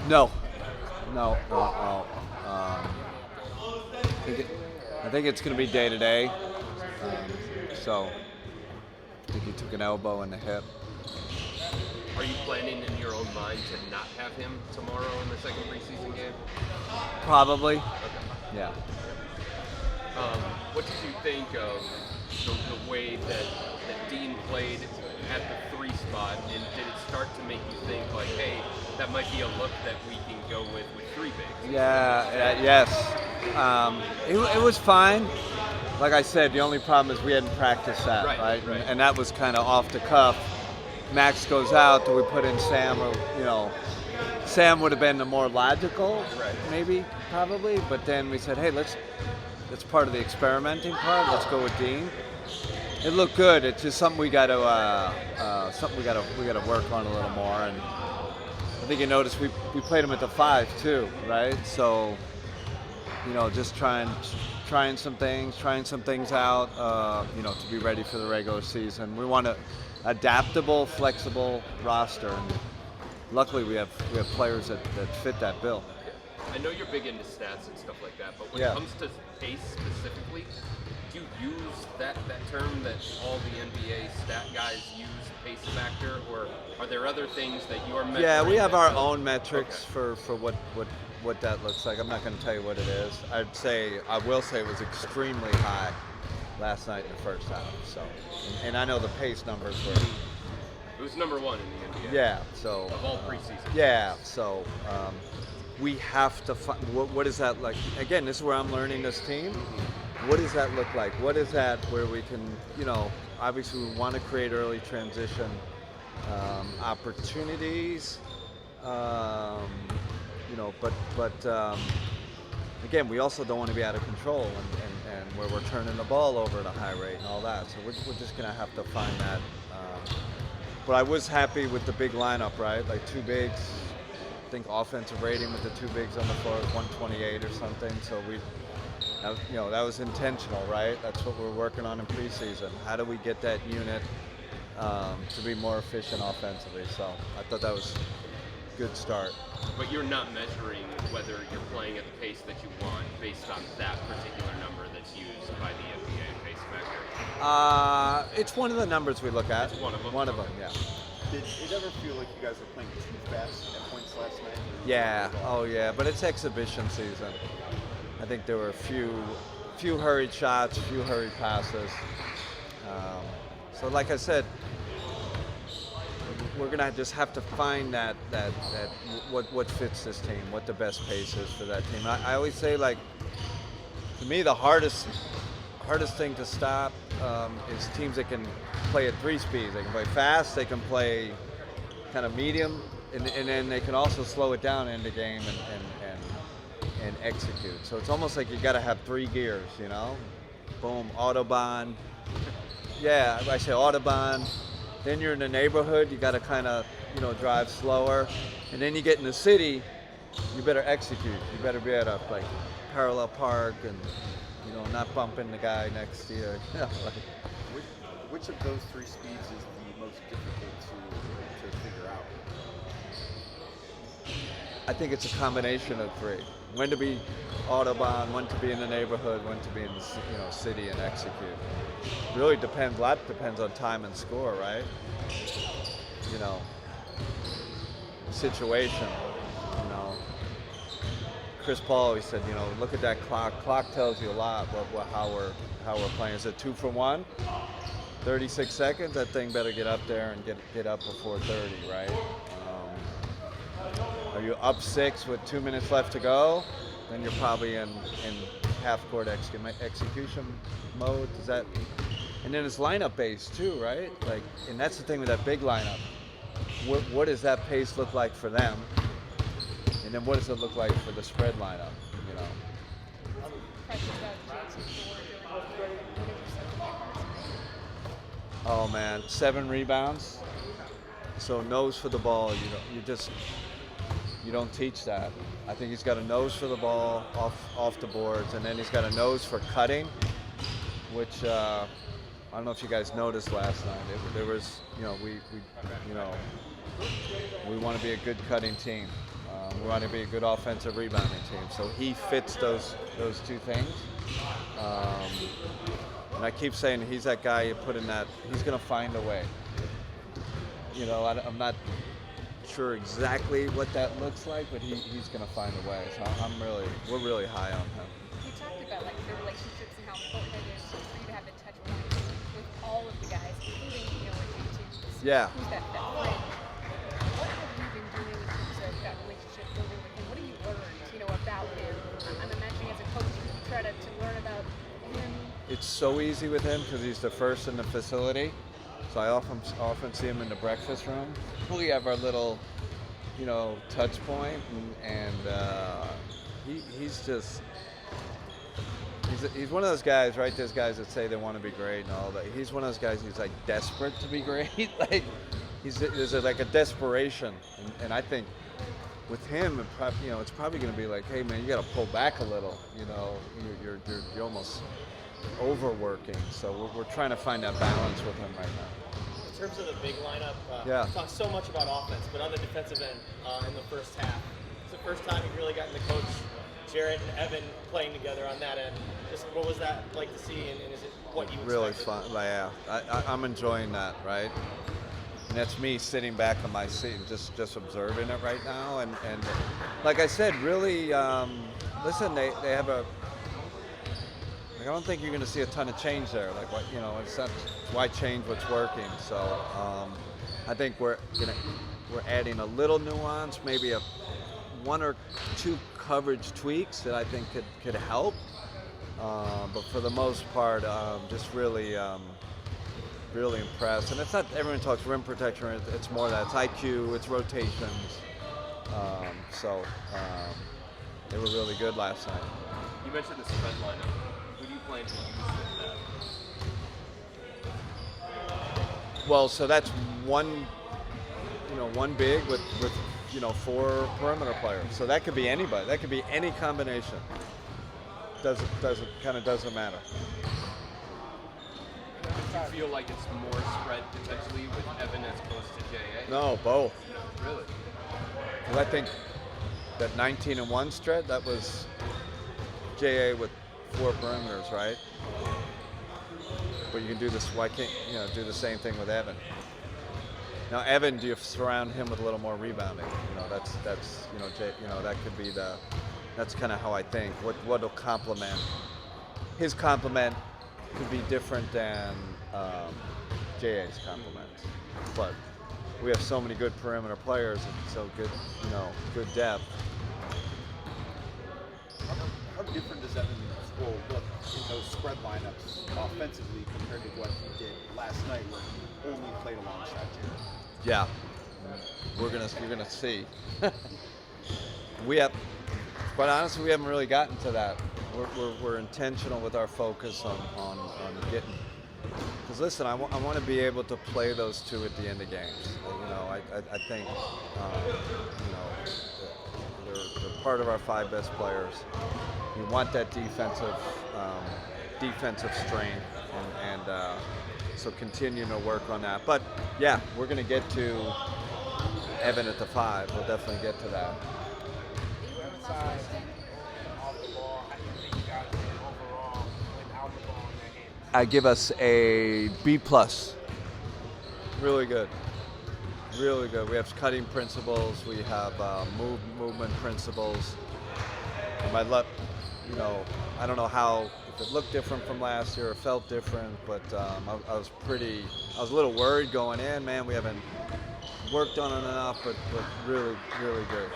No, no, no, no. I think it's going to be day to day. So I think he took an elbow in the hip. Are you planning in your own mind to not have him tomorrow in the second preseason game? Probably. Okay. Yeah. What did you think of the way that Dean played at the 3 spot, and did it start to make you think like, hey, that might be a look that we can go with 3 bigs? Yes. It was fine. Like I said, the only problem is we hadn't practiced that, right? And that was kind of off the cuff. Max goes out, do we put in Sam? Or Sam would have been the more logical, maybe, probably. But then we said, hey, that's part of the experimenting part. Let's go with Dean. It looked good. It's just something we got to work on a little more. And I think you noticed we played him at the 5 too, right? So just trying some things out. To be ready for the regular season. We want a adaptable, flexible roster, and luckily we have players that fit that bill. I know you're big into stats and stuff like that, but when it comes to pace specifically, do you use that term that all the NBA stat guys use, pace factor, or are there other things that you're measuring? Yeah, we have our own metrics for what that looks like. I'm not going to tell you what it is. I will say it was extremely high last night in the first half. So, and I know the pace numbers were. It was number 1 in the NBA. Yeah. So of all preseason. Yeah. So we have to find what is that like? Again, this is where I'm learning this team. What does that look like? What is that where we can, obviously we want to create early transition opportunities, but again, we also don't want to be out of control and where we're turning the ball over at a high rate and all that. So we're just going to have to find that. But I was happy with the big lineup, right? Like 2 bigs. I think offensive rating with the 2 bigs on the floor is 128 or something. So that was intentional, right? That's what we're working on in preseason. How do we get that unit to be more efficient offensively? So I thought that was a good start. But you're not measuring whether you're playing at the pace that you want based on that particular number that's used by the NBA pace factor? It's one of the numbers we look at. It's one of them? One of them, yeah. Did it ever feel like you guys were playing too fast at points last night? Yeah, but it's exhibition season. I think there were a few hurried shots, a few hurried passes. So like I said, we're gonna just have to find that what fits this team, what the best pace is for that team. I always say, like, to me the hardest thing to stop is teams that can play at 3 speeds. They can play fast, they can play kind of medium, and then they can also slow it down in the game and execute. So it's almost like you got to have 3 gears, Boom, Autobahn. Yeah, I say Autobahn. Then you're in the neighborhood, you got to kind of, drive slower. And then you get in the city, you better execute. You better be able to, like, parallel park and, not bumping the guy next to you. Which of those 3 speeds is the most difficult to figure out? I think it's a combination of 3. When to be Autobahn, when to be in the neighborhood, when to be in the city and execute. Really depends. A lot depends on time and score, right? Situation. Chris Paul always said, look at that clock. Clock tells you a lot how we're playing. Is it 2 for 1? 36 seconds. That thing better get up there and get up before 30, right? Are you up 6 with 2 minutes left to go? Then you're probably in half-court execution mode. And then it's lineup based too, right? Like, and that's the thing with that big lineup. What does that pace look like for them? And then what does it look like for the spread lineup? Oh man, 7 rebounds. So nose for the ball. You don't teach that. I think he's got a nose for the ball off the boards, and then he's got a nose for cutting, which I don't know if you guys noticed last night. There was, we want to be a good cutting team. We want to be a good offensive rebounding team. So he fits those two things. And I keep saying he's that guy you put in that. He's going to find a way. You know, I'm not sure exactly what that looks like, but he's going to find a way. So we're really high on him. You talked about like the relationships and how important it is for you to have the touch points with all of the guys, including with you. Yeah. Who's that friend? What have you been doing in terms of that relationship building with him? What have you learned, about him? I'm imagining as a coach you try to learn about him. It's so easy with him because he's the first in the facility. So I often see him in the breakfast room. We have our little, touch point, and he's one of those guys, right? There's guys that say they want to be great and all that. He's one of those guys who's like desperate to be great. Like there's like a desperation, and I think with him, it's probably going to be like, hey man, you got to pull back a little. You're almost overworking. So we're trying to find that balance with him right now. In terms of the big lineup, Yeah. we talked so much about offense, but on the defensive end in the first half, it's the first time you've really gotten to coach Jarrett and Evan playing together on that end. Just what was that like to see, and is it what you expected? Really fun. Yeah, I'm enjoying that, right? And that's me sitting back on my seat and just observing it right now. And like I said, really, listen, they have a. I don't think you're going to see a ton of change there. Like what it's not why change what's working. So I think we're adding a little nuance, maybe a one or two coverage tweaks that I think could help. But for the most part, just really impressed. And it's not everyone talks rim protection. It's more that it's IQ, it's rotations. They were really good last night. You mentioned the spread lineup. Who do you plan to use with that? Well, so that's one big with 4 perimeter players. So that could be anybody. That could be any combination. Doesn't matter. Do you feel like it's more spread potentially with Evan as opposed to J.A.? No, both. Really? 'Cause I think that 19-1 stretch, that was J.A. with 4 perimeters, right? But you can do this. Why can't do the same thing with Evan? Now Evan, do you surround him with a little more rebounding? That could be that's kind of how I think. What'll complement? His complement could be different than J.A.'s complement, but we have so many good perimeter players and so good, good depth. How different does Evan look in those spread lineups offensively compared to what he did last night when he only played alongside Jarrett? Yeah, you're gonna see. Quite honestly, we haven't really gotten to that. We're intentional with our focus on getting. Because listen, I want to be able to play those two at the end of games. I think they're part of our 5 best players. You want that defensive strength, and so continue to work on that. But yeah, we're going to get to Evan at the 5. We'll definitely get to that. Side off the ball, how do you think you guys did overall without the ball in their hands? I give us a B+. Really good. Really good. We have cutting principles. We have movement principles. I don't know how, if it looked different from last year or felt different, but I was a little worried going in. Man, we haven't worked on it enough, but really, really good.